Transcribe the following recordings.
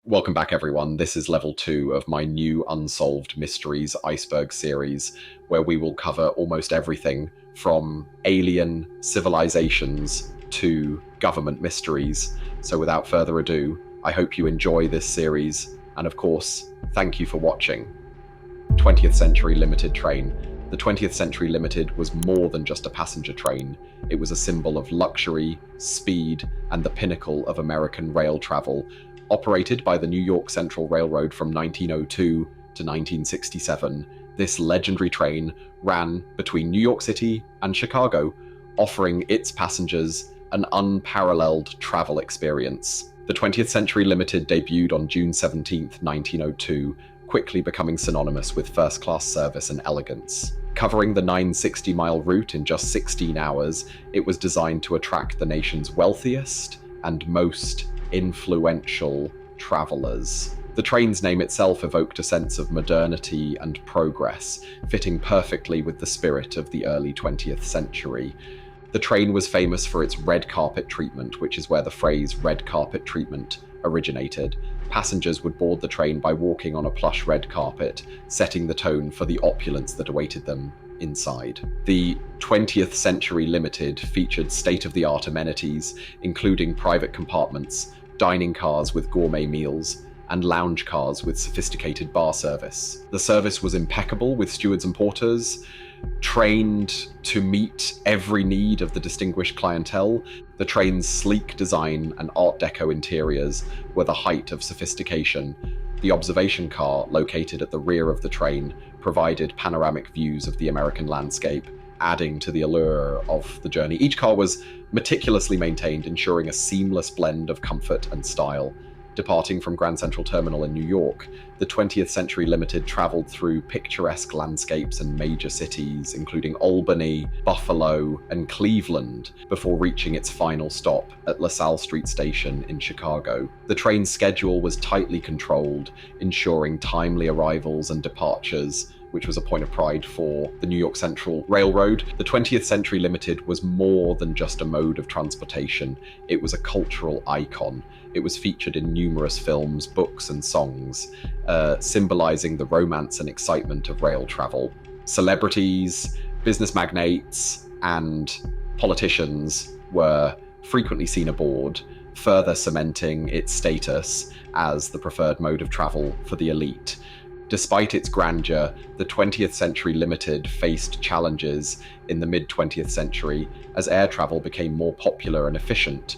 Welcome back, everyone. This is level 2 of my new Unsolved Mysteries Iceberg series, where we will cover almost everything from alien civilizations to government mysteries. So without further ado, I hope you enjoy this series, and of course, thank you for watching. 20th Century Limited Train. The 20th Century Limited was more than just a passenger train. It was a symbol of luxury, speed, and the pinnacle of American rail travel. Operated by the New York Central Railroad from 1902 to 1967, this legendary train ran between New York City and Chicago, offering its passengers an unparalleled travel experience. The 20th Century Limited debuted on June 17, 1902, quickly becoming synonymous with first-class service and elegance. Covering the 960-mile route in just 16 hours, it was designed to attract the nation's wealthiest and most influential travelers. The train's name itself evoked a sense of modernity and progress, fitting perfectly with the spirit of the early 20th century. The train was famous for its red carpet treatment, which is where the phrase red carpet treatment originated. Passengers would board the train by walking on a plush red carpet, setting the tone for the opulence that awaited them inside. The 20th Century Limited featured state-of-the-art amenities, including private compartments, dining cars with gourmet meals, and lounge cars with sophisticated bar service. The service was impeccable, with stewards and porters trained to meet every need of the distinguished clientele. The train's sleek design and Art Deco interiors were the height of sophistication. The observation car, located at the rear of the train, provided panoramic views of the American landscape, adding to the allure of the journey. Each car was meticulously maintained, ensuring a seamless blend of comfort and style. Departing from Grand Central Terminal in New York, the 20th Century Limited traveled through picturesque landscapes and major cities, including Albany, Buffalo, and Cleveland, before reaching its final stop at LaSalle Street Station in Chicago. The train's schedule was tightly controlled, ensuring timely arrivals and departures, which was a point of pride for the New York Central Railroad. The 20th Century Limited was more than just a mode of transportation. It was a cultural icon. It was featured in numerous films, books, and songs, symbolizing the romance and excitement of rail travel. Celebrities, business magnates, and politicians were frequently seen aboard, further cementing its status as the preferred mode of travel for the elite. Despite its grandeur, the 20th Century Limited faced challenges in the mid-20th century as air travel became more popular and efficient.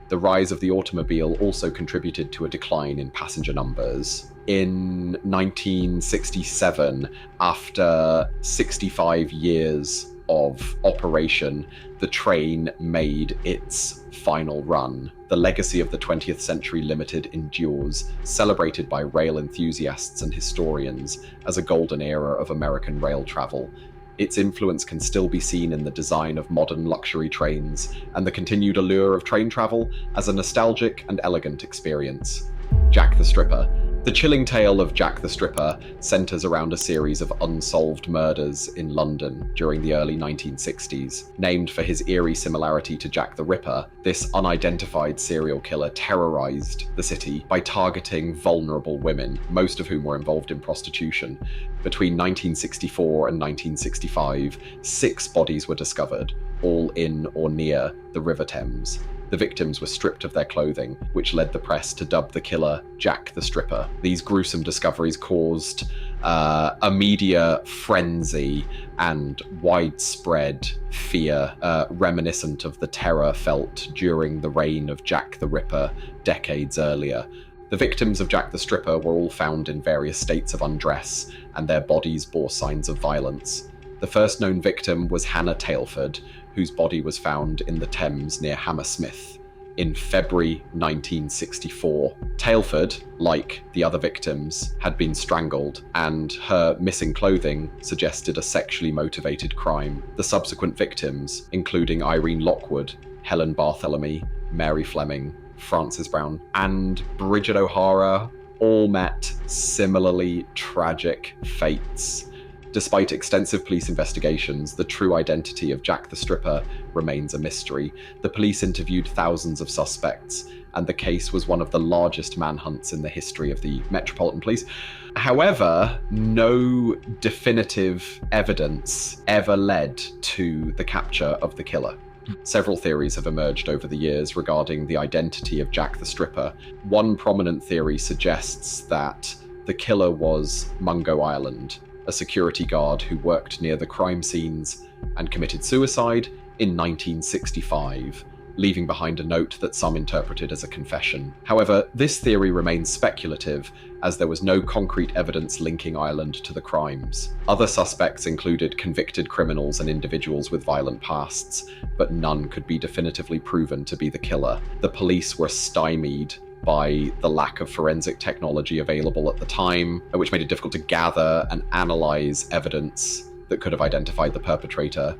The rise of the automobile also contributed to a decline in passenger numbers. In 1967, after 65 years of operation, the train made its final run. The legacy of the 20th Century Limited endures, celebrated by rail enthusiasts and historians as a golden era of American rail travel. Its influence can still be seen in the design of modern luxury trains and the continued allure of train travel as a nostalgic and elegant experience. Jack the Stripper. The chilling tale of Jack the Stripper centers around a series of unsolved murders in London during the early 1960s. Named for his eerie similarity to Jack the Ripper, this unidentified serial killer terrorized the city by targeting vulnerable women, most of whom were involved in prostitution. Between 1964 and 1965, 6 bodies were discovered, all in or near the River Thames. The victims were stripped of their clothing, which led the press to dub the killer Jack the Stripper. These gruesome discoveries caused a media frenzy and widespread fear, reminiscent of the terror felt during the reign of Jack the Ripper decades earlier. The victims of Jack the Stripper were all found in various states of undress, and their bodies bore signs of violence. The first known victim was Hannah Tailford, whose body was found in the Thames near Hammersmith in February 1964. Tailford, like the other victims, had been strangled, and her missing clothing suggested a sexually motivated crime. The subsequent victims, including Irene Lockwood, Helen Bartholomew, Mary Fleming, Frances Brown, and Bridget O'Hara, all met similarly tragic fates. Despite extensive police investigations, the true identity of Jack the Stripper remains a mystery. The police interviewed thousands of suspects, and the case was one of the largest manhunts in the history of the Metropolitan Police. However, no definitive evidence ever led to the capture of the killer. Several theories have emerged over the years regarding the identity of Jack the Stripper. One prominent theory suggests that the killer was Mungo Ireland, a security guard who worked near the crime scenes and committed suicide in 1965, leaving behind a note that some interpreted as a confession. However, this theory remains speculative, as there was no concrete evidence linking Ireland to the crimes. Other suspects included convicted criminals and individuals with violent pasts, but none could be definitively proven to be the killer. The police were stymied by the lack of forensic technology available at the time, which made it difficult to gather and analyze evidence that could have identified the perpetrator.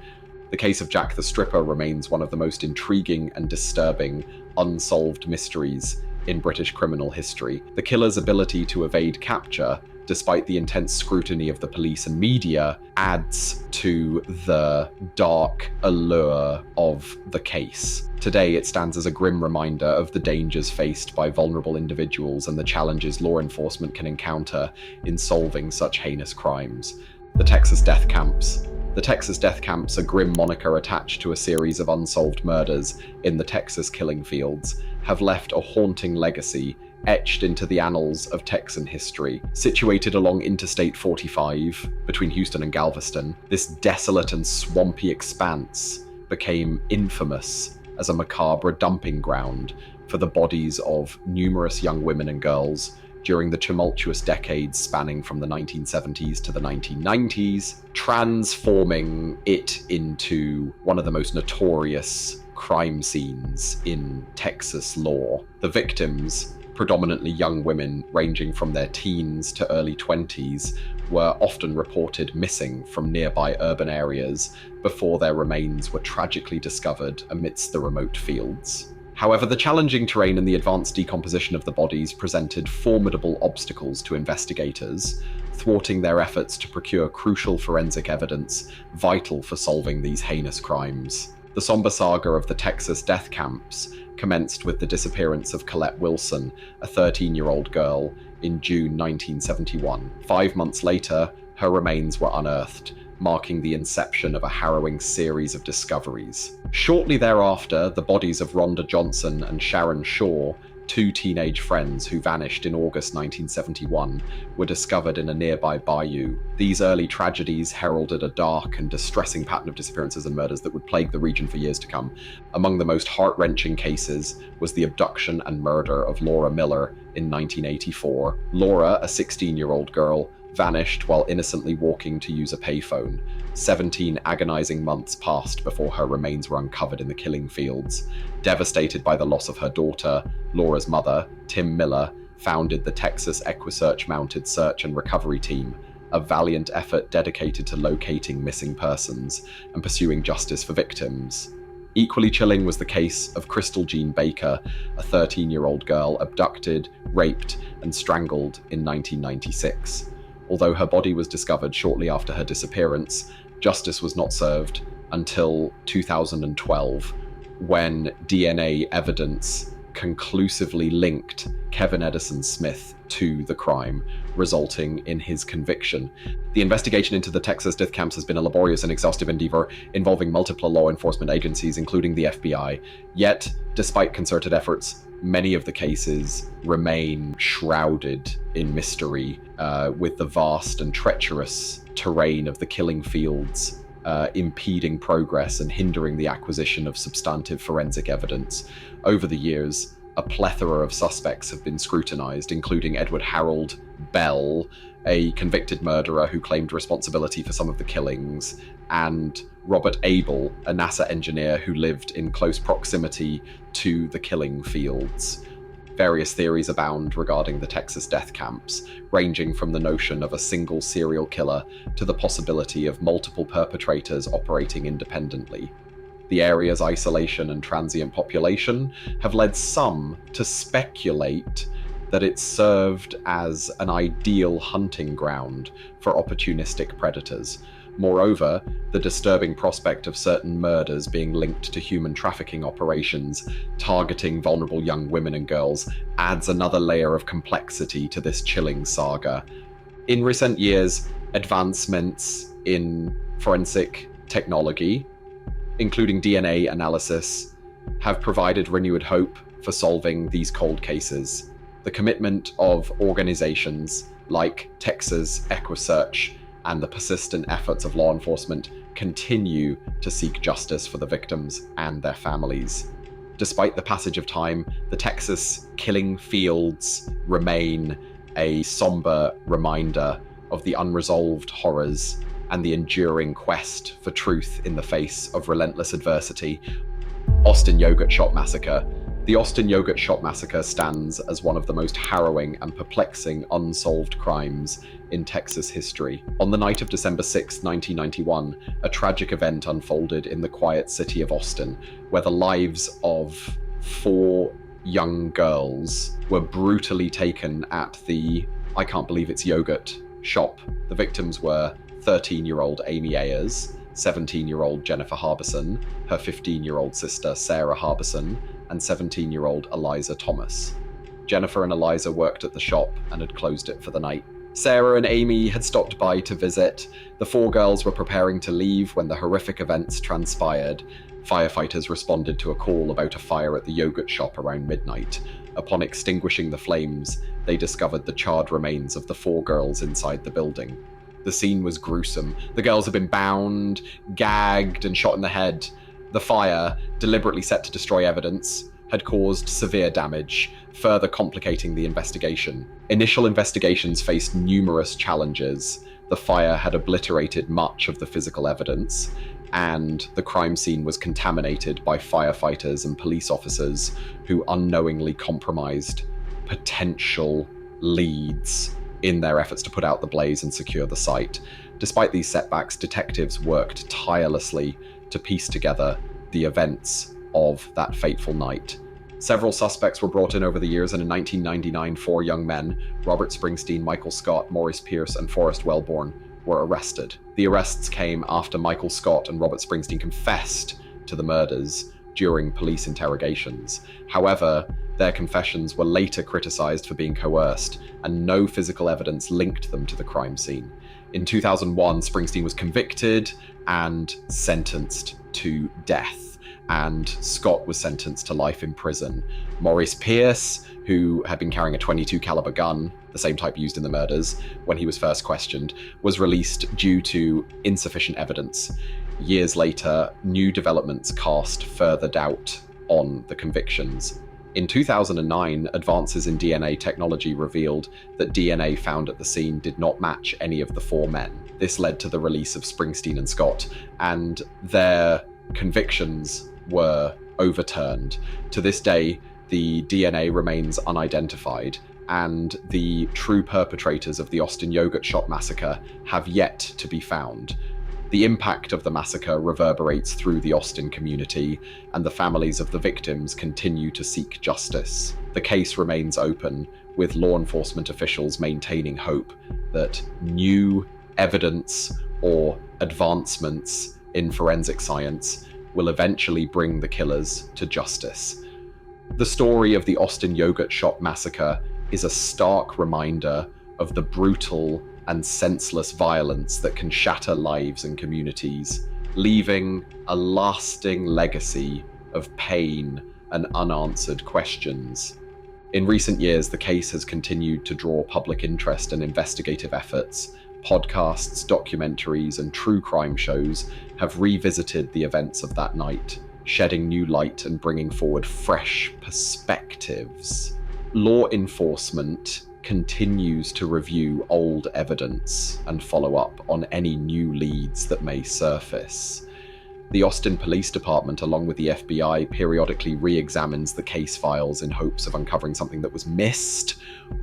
The case of Jack the Stripper remains one of the most intriguing and disturbing unsolved mysteries in British criminal history. The killer's ability to evade capture, despite the intense scrutiny of the police and media, adds to the dark allure of the case. Today, it stands as a grim reminder of the dangers faced by vulnerable individuals and the challenges law enforcement can encounter in solving such heinous crimes. The Texas death camps. The Texas death camps, a grim moniker attached to a series of unsolved murders in the Texas killing fields, have left a haunting legacy etched into the annals of Texan history. Situated along Interstate 45 between Houston and Galveston, this desolate and swampy expanse became infamous as a macabre dumping ground for the bodies of numerous young women and girls during the tumultuous decades spanning from the 1970s to the 1990s, transforming it into one of the most notorious crime scenes in Texas law. The victims, predominantly young women ranging from their teens to early 20s, were often reported missing from nearby urban areas before their remains were tragically discovered amidst the remote fields. However, the challenging terrain and the advanced decomposition of the bodies presented formidable obstacles to investigators, thwarting their efforts to procure crucial forensic evidence vital for solving these heinous crimes. The somber saga of the Texas death camps commenced with the disappearance of Colette Wilson, a 13-year-old girl, in June 1971. 5 months later, her remains were unearthed, marking the inception of a harrowing series of discoveries. Shortly thereafter, the bodies of Rhonda Johnson and Sharon Shaw, two teenage friends who vanished in August 1971, were discovered in a nearby bayou. These early tragedies heralded a dark and distressing pattern of disappearances and murders that would plague the region for years to come. Among the most heart-wrenching cases was the abduction and murder of Laura Miller in 1984. Laura, a 16-year-old girl, vanished while innocently walking to use a payphone. 17 agonizing months passed before her remains were uncovered in the killing fields. Devastated by the loss of her daughter, Laura's mother, Tim Miller, founded the Texas Equisearch Mounted Search and Recovery Team, a valiant effort dedicated to locating missing persons and pursuing justice for victims. Equally chilling was the case of Crystal Jean Baker, a 13-year-old girl abducted, raped, and strangled in 1996. Although her body was discovered shortly after her disappearance, justice was not served until 2012, when DNA evidence conclusively linked Kevin Edison Smith to the crime, resulting in his conviction. The investigation into the Texas death camps has been a laborious and exhaustive endeavor involving multiple law enforcement agencies, including the FBI. Yet, despite concerted efforts, many of the cases remain shrouded in mystery, with the vast and treacherous terrain of the killing fields impeding progress and hindering the acquisition of substantive forensic evidence. Over the years, a plethora of suspects have been scrutinized, including Edward Harold Bell, a convicted murderer who claimed responsibility for some of the killings, and Robert Abel, a NASA engineer who lived in close proximity to the killing fields. Various theories abound regarding the Texas death camps, ranging from the notion of a single serial killer to the possibility of multiple perpetrators operating independently. The area's isolation and transient population have led some to speculate that it served as an ideal hunting ground for opportunistic predators. Moreover, the disturbing prospect of certain murders being linked to human trafficking operations targeting vulnerable young women and girls adds another layer of complexity to this chilling saga. In recent years, advancements in forensic technology, including DNA analysis, have provided renewed hope for solving these cold cases. The commitment of organizations like Texas EquiSearch and the persistent efforts of law enforcement continue to seek justice for the victims and their families. Despite the passage of time, the Texas killing fields remain a somber reminder of the unresolved horrors and the enduring quest for truth in the face of relentless adversity. Austin Yogurt Shop Massacre. The Austin Yogurt Shop Massacre stands as one of the most harrowing and perplexing unsolved crimes in Texas history. On the night of December 6, 1991, a tragic event unfolded in the quiet city of Austin, where the lives of 4 young girls were brutally taken at the, I can't believe it's yogurt shop. The victims were 13-year-old Amy Ayers, 17-year-old Jennifer Harbison, her 15-year-old sister Sarah Harbison, and 17-year-old Eliza Thomas. Jennifer and Eliza worked at the shop and had closed it for the night. Sarah and Amy had stopped by to visit. The 4 girls were preparing to leave when the horrific events transpired. Firefighters responded to a call about a fire at the yogurt shop around midnight. Upon extinguishing the flames, they discovered the charred remains of the 4 girls inside the building. The scene was gruesome. The girls had been bound, gagged, and shot in the head. The fire, deliberately set to destroy evidence, had caused severe damage, further complicating the investigation. Initial investigations faced numerous challenges. The fire had obliterated much of the physical evidence, and the crime scene was contaminated by firefighters and police officers who unknowingly compromised potential leads in their efforts to put out the blaze and secure the site. Despite these setbacks, detectives worked tirelessly to piece together the events of that fateful night. Several suspects were brought in over the years, and in 1999, 4 young men, Robert Springsteen, Michael Scott, Maurice Pierce, and Forrest Wellborn, were arrested. The arrests came after Michael Scott and Robert Springsteen confessed to the murders during police interrogations. However, their confessions were later criticized for being coerced, and no physical evidence linked them to the crime scene. In 2001, Springsteen was convicted and sentenced to death, and Scott was sentenced to life in prison. Maurice Pierce, who had been carrying a .22 caliber gun, the same type used in the murders, when he was first questioned, was released due to insufficient evidence. Years later, new developments cast further doubt on the convictions. In 2009, advances in DNA technology revealed that DNA found at the scene did not match any of the 4 men. This led to the release of Springsteen and Scott, and their convictions were overturned. To this day, the DNA remains unidentified, and the true perpetrators of the Austin Yogurt Shop Massacre have yet to be found. The impact of the massacre reverberates through the Austin community, and the families of the victims continue to seek justice. The case remains open, with law enforcement officials maintaining hope that new evidence or advancements in forensic science will eventually bring the killers to justice. The story of the Austin Yogurt Shop Massacre is a stark reminder of the brutal and senseless violence that can shatter lives and communities, leaving a lasting legacy of pain and unanswered questions. In recent years, the case has continued to draw public interest and investigative efforts. Podcasts, documentaries, and true crime shows have revisited the events of that night, shedding new light and bringing forward fresh perspectives. Law enforcement continues to review old evidence and follow up on any new leads that may surface. The Austin Police Department, along with the FBI, periodically re-examines the case files in hopes of uncovering something that was missed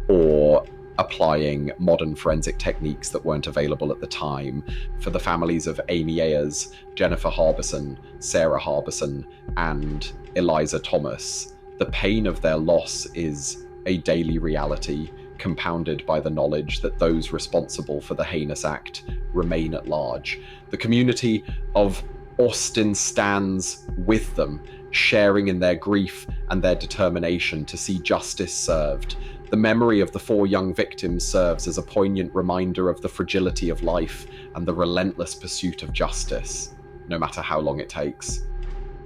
or applying modern forensic techniques that weren't available at the time. For the families of Amy Ayers, Jennifer Harbison, Sarah Harbison, and Eliza Thomas, the pain of their loss is a daily reality. compounded by the knowledge that those responsible for the heinous act remain at large. The community of Austin stands with them, sharing in their grief and their determination to see justice served. The memory of the 4 young victims serves as a poignant reminder of the fragility of life and the relentless pursuit of justice, no matter how long it takes.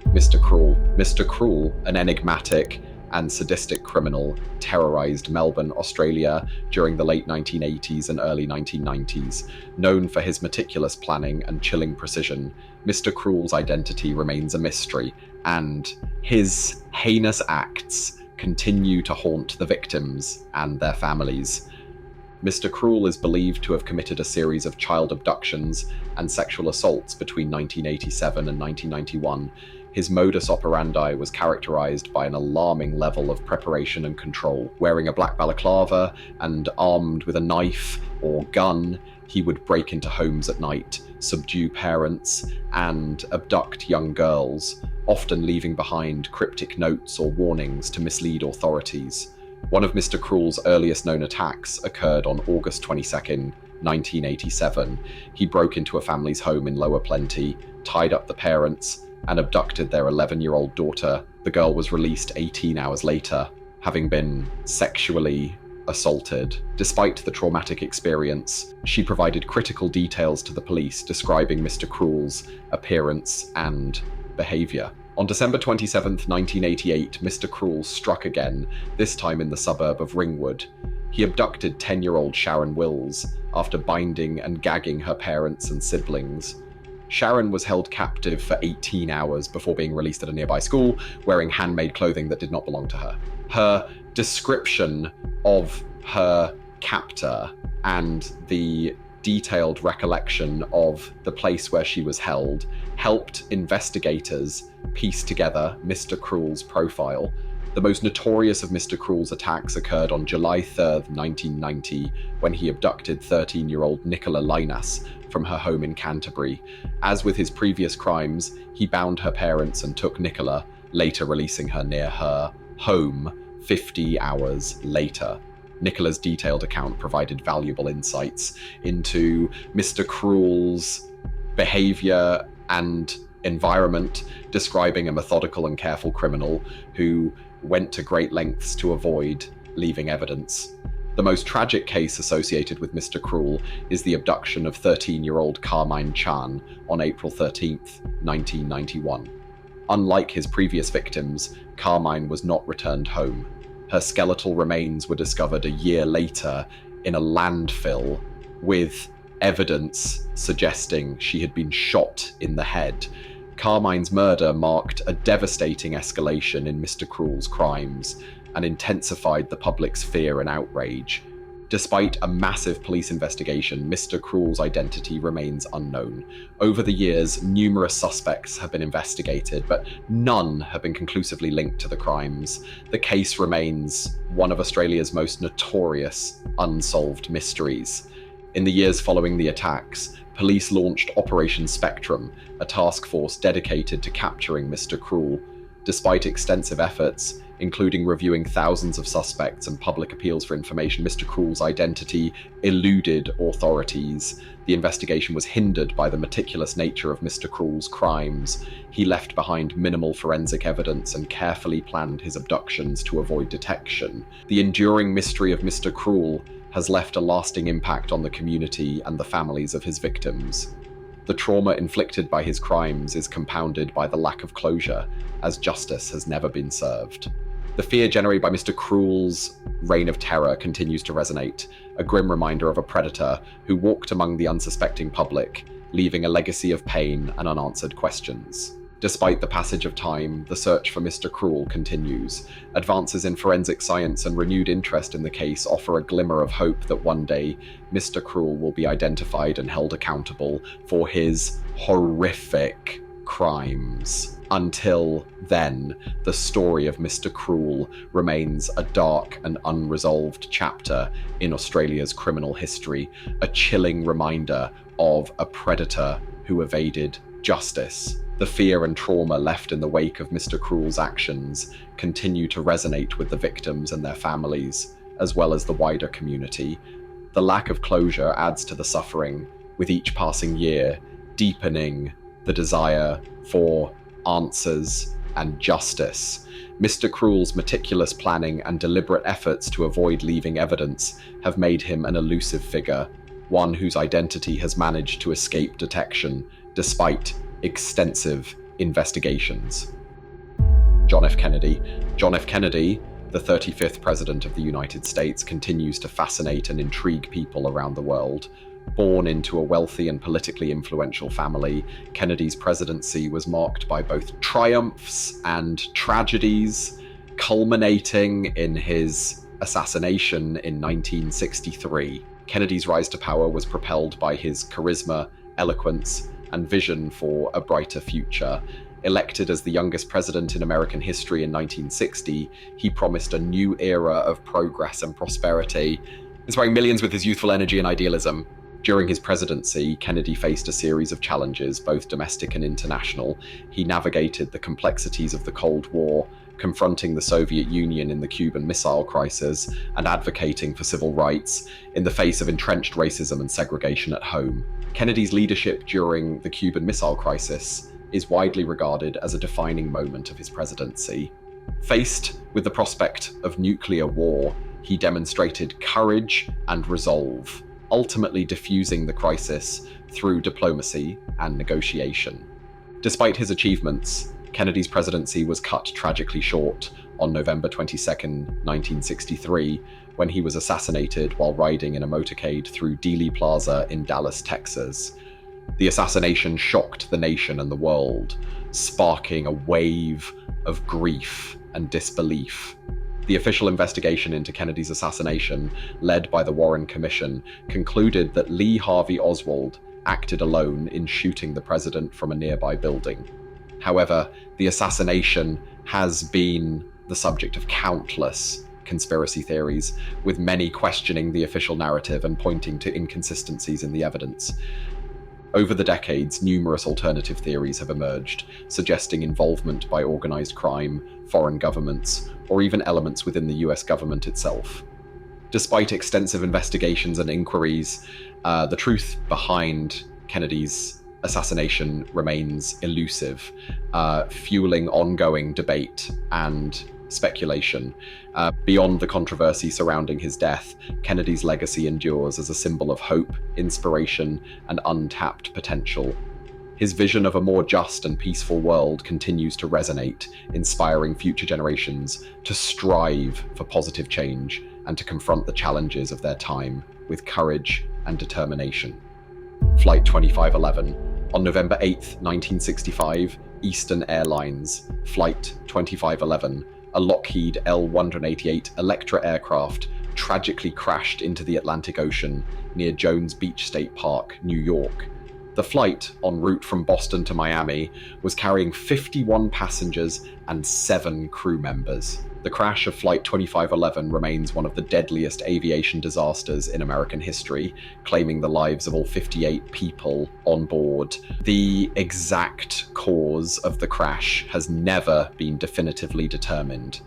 Mr. Cruel. Mr. Cruel, an enigmatic and sadistic criminal, terrorized Melbourne, Australia during the late 1980s and early 1990s. Known for his meticulous planning and chilling precision, Mr. Cruel's identity remains a mystery, and his heinous acts continue to haunt the victims and their families. Mr. Cruel is believed to have committed a series of child abductions and sexual assaults between 1987 and 1991. His modus operandi was characterized by an alarming level of preparation and control. Wearing a black balaclava and armed with a knife or gun, he would break into homes at night, subdue parents, and abduct young girls, often leaving behind cryptic notes or warnings to mislead authorities. One of Mr. Cruel's earliest known attacks occurred on August 22nd, 1987. He broke into a family's home in Lower Plenty, tied up the parents, and abducted their 11-year-old daughter. The girl was released 18 hours later, having been sexually assaulted. Despite the traumatic experience, she provided critical details to the police describing Mr. Cruel's appearance and behavior. On December 27, 1988, Mr. Cruel struck again, this time in the suburb of Ringwood. He abducted 10-year-old Sharon Wills after binding and gagging her parents and siblings. Sharon was held captive for 18 hours before being released at a nearby school, wearing handmade clothing that did not belong to her. Her description of her captor and the detailed recollection of the place where she was held helped investigators piece together Mr. Cruel's profile. The most notorious of Mr. Cruel's attacks occurred on July 3rd, 1990, when he abducted 13-year-old Nicola Linas from her home in Canterbury. As with his previous crimes, he bound her parents and took Nicola, later releasing her near her home 50 hours later. Nicola's detailed account provided valuable insights into Mr. Cruel's behavior and environment, describing a methodical and careful criminal who went to great lengths to avoid leaving evidence. The most tragic case associated with Mr. Cruel is the abduction of 13-year-old Carmine Chan on April 13th, 1991. Unlike his previous victims, Carmine was not returned home. Her skeletal remains were discovered a year later in a landfill, with evidence suggesting she had been shot in the head. Carmine's murder marked a devastating escalation in Mr. Cruel's crimes and intensified the public's fear and outrage. Despite a massive police investigation, Mr. Cruel's identity remains unknown. Over the years, numerous suspects have been investigated, but none have been conclusively linked to the crimes. The case remains one of Australia's most notorious unsolved mysteries. In the years following the attacks, police launched Operation Spectrum, a task force dedicated to capturing Mr. Cruel. Despite extensive efforts, including reviewing thousands of suspects and public appeals for information, Mr. Cruel's identity eluded authorities. The investigation was hindered by the meticulous nature of Mr. Cruel's crimes. He left behind minimal forensic evidence and carefully planned his abductions to avoid detection. The enduring mystery of Mr. Cruel has left a lasting impact on the community and the families of his victims. The trauma inflicted by his crimes is compounded by the lack of closure, as justice has never been served. The fear generated by Mr. Cruel's reign of terror continues to resonate, a grim reminder of a predator who walked among the unsuspecting public, leaving a legacy of pain and unanswered questions. Despite the passage of time, the search for Mr. Cruel continues. Advances in forensic science and renewed interest in the case offer a glimmer of hope that one day Mr. Cruel will be identified and held accountable for his horrific crimes. Until then, the story of Mr. Cruel remains a dark and unresolved chapter in Australia's criminal history, a chilling reminder of a predator who evaded justice. The fear and trauma left in the wake of Mr. Cruel's actions continue to resonate with the victims and their families. as well as the wider community. The lack of closure adds to the suffering, with each passing year deepening the desire for answers and justice. Mr. Cruel's meticulous planning and deliberate efforts to avoid leaving evidence have made him an elusive figure, one whose identity has managed to escape detection despite extensive investigations. John F. Kennedy. John F. Kennedy, the 35th President of the United States, continues to fascinate and intrigue people around the world. Born into a wealthy and politically influential family, Kennedy's presidency was marked by both triumphs and tragedies, culminating in his assassination in 1963. Kennedy's rise to power was propelled by his charisma, eloquence, and vision for a brighter future. Elected as the youngest president in American history in 1960, he promised a new era of progress and prosperity, inspiring millions with his youthful energy and idealism. During his presidency, Kennedy faced a series of challenges, both domestic and international. He navigated the complexities of the Cold War, confronting the Soviet Union in the Cuban Missile Crisis, and advocating for civil rights in the face of entrenched racism and segregation at home. Kennedy's leadership during the Cuban Missile Crisis is widely regarded as a defining moment of his presidency. Faced with the prospect of nuclear war, he demonstrated courage and resolve, ultimately diffusing the crisis through diplomacy and negotiation. Despite his achievements, Kennedy's presidency was cut tragically short on November 22, 1963, when he was assassinated while riding in a motorcade through Dealey Plaza in Dallas, Texas. The assassination shocked the nation and the world, sparking a wave of grief and disbelief. The official investigation into Kennedy's assassination, led by the Warren Commission, concluded that Lee Harvey Oswald acted alone in shooting the president from a nearby building. However, the assassination has been the subject of countless conspiracy theories, with many questioning the official narrative and pointing to inconsistencies in the evidence. Over the decades, numerous alternative theories have emerged, suggesting involvement by organized crime, foreign governments, or even elements within the US government itself. Despite extensive investigations and inquiries, the truth behind Kennedy's assassination remains elusive, fueling ongoing debate and speculation. Beyond the controversy surrounding his death, Kennedy's legacy endures as a symbol of hope, inspiration, and untapped potential. His vision of a more just and peaceful world continues to resonate, inspiring future generations to strive for positive change and to confront the challenges of their time with courage and determination. Flight 2511. On November 8, 1965, Eastern Airlines, Flight 2511, a Lockheed L-188 Electra aircraft, tragically crashed into the Atlantic Ocean near Jones Beach State Park, New York. The flight, en route from Boston to Miami, was carrying 51 passengers and 7 crew members. The crash of Flight 2511 remains one of the deadliest aviation disasters in American history, claiming the lives of all 58 people on board. The exact cause of the crash has never been definitively determined,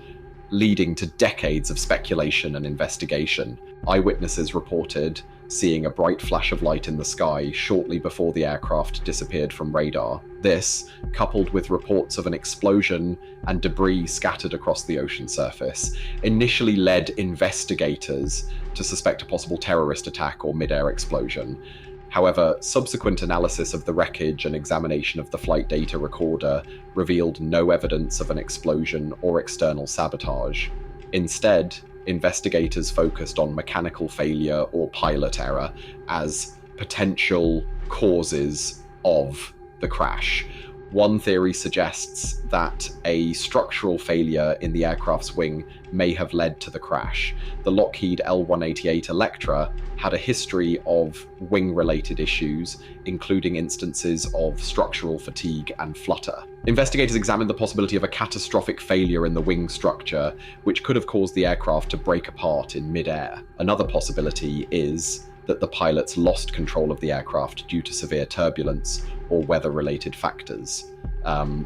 leading to decades of speculation and investigation. Eyewitnesses reported seeing a bright flash of light in the sky shortly before the aircraft disappeared from radar. This, coupled with reports of an explosion and debris scattered across the ocean surface, initially led investigators to suspect a possible terrorist attack or mid-air explosion. However, subsequent analysis of the wreckage and examination of the flight data recorder revealed no evidence of an explosion or external sabotage. Instead, investigators focused on mechanical failure or pilot error as potential causes of the crash. One theory suggests that a structural failure in the aircraft's wing may have led to the crash. The Lockheed L-188 Electra had a history of wing-related issues, including instances of structural fatigue and flutter. Investigators examined the possibility of a catastrophic failure in the wing structure, which could have caused the aircraft to break apart in mid-air. Another possibility is that the pilots lost control of the aircraft due to severe turbulence or weather-related factors.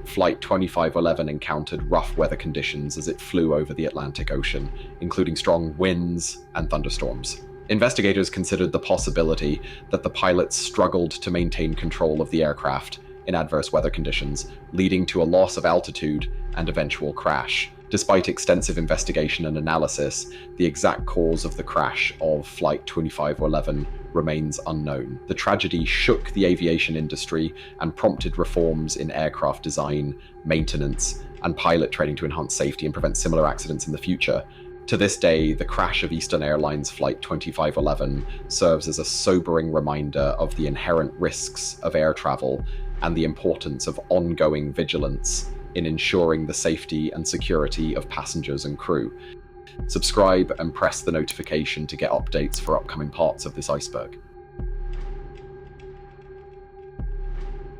Flight 2511 encountered rough weather conditions as it flew over the Atlantic Ocean, including strong winds and thunderstorms. Investigators considered the possibility that the pilots struggled to maintain control of the aircraft in adverse weather conditions, leading to a loss of altitude and eventual crash. Despite extensive investigation and analysis, the exact cause of the crash of Flight 2511 remains unknown. The tragedy shook the aviation industry and prompted reforms in aircraft design, maintenance, and pilot training to enhance safety and prevent similar accidents in the future. To this day, the crash of Eastern Airlines Flight 2511 serves as a sobering reminder of the inherent risks of air travel and the importance of ongoing vigilance in ensuring the safety and security of passengers and crew. Subscribe and press the notification to get updates for upcoming parts of this iceberg.